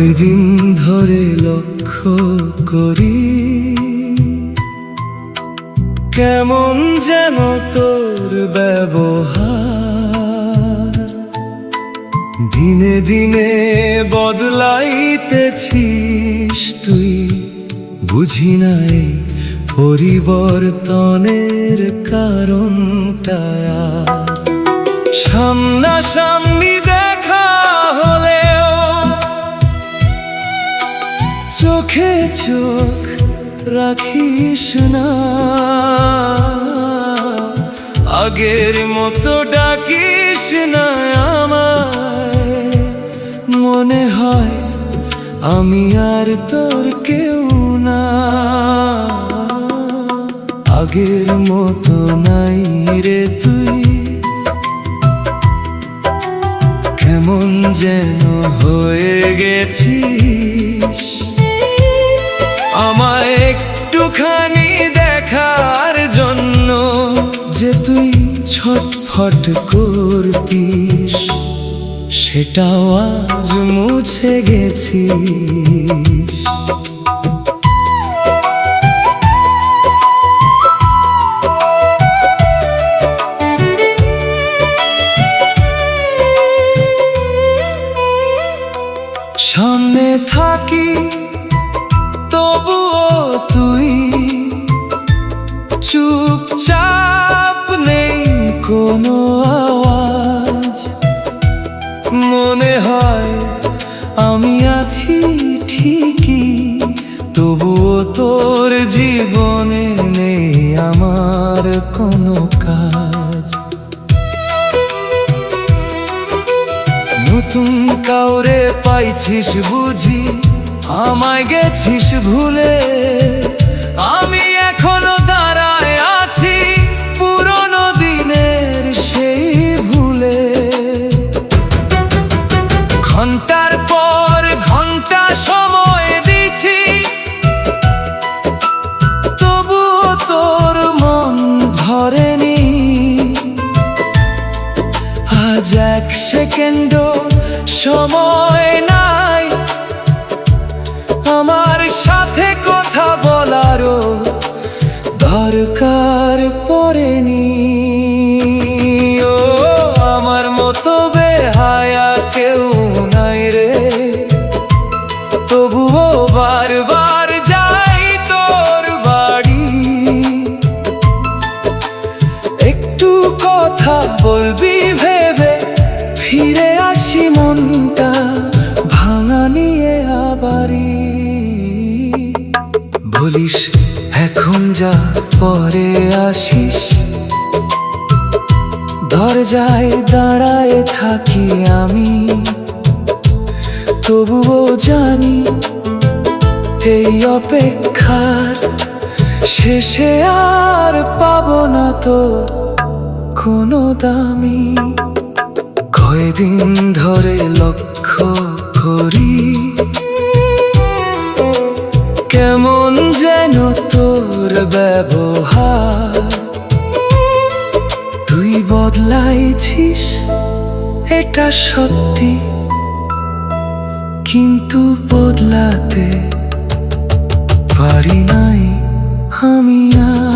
কয়দিন ধরে লক্ষ্য করি কেমন যেন তোর ব্যবহার, দিনে দিনে বদলাইতেছিস তুই। বুঝি নাই পরিবর্তনের কারণটা। সামনাসামনি দেখা হলেও চোখে চোখ রাখিস না, আগের মতো ডাকিস না আমায়। মনে হয় আমি আর তোর কেউ না, আগের মতো নাই রে তুই। কেমন যেন হয়ে গেছিস, আমায় একটুখানি দেখার জন্য যে তুই ছটফট করতিস, সেটাও আজ মুছে গেছিস। সামনে থাকি তবুও তুই চুপচাপ, নেই কোনো আওয়াজ। মনে হয় আমি আছি ঠিকই, তবুও তোর জীবনে নেই আমার কোনো কাজ। নতুন কাউরে পাইছিস বুঝি, আমায় গেছিস ভুলে। আমি এখনো দাঁড়ায় আছি পুরনো দিনের সেই ভুলে। ঘন্টার পর ঘন্টা সময় দিছি, তবুও তোর মন ভরেনি। আজ এক সেকেন্ডও সময় নাই আমার সাথে কথা বলারও দরকার পড়েনি। ও আমার মতো বেহায়া কেউ নাই রে, তবুও বারবার যাই তোর বাড়ি। একটু কথা বলবি ভেবে ফিরে আসি, মনটা ভাঙা নিয়ে আবারই। বলিস এখন যা পরে আসিস, দরজায় দাঁড়ায় থাকি আমি। তবুও জানি এই অপেক্ষার শেষে আর পাবো না তো কোনো দামি। কয়দিন ধরে লক্ষ্য করি কেমন যেন তোর ব্যবহার, তুই বদলাইছিস এটা সত্যি, কিন্তু বদলাতে পারি নাই আমি আর।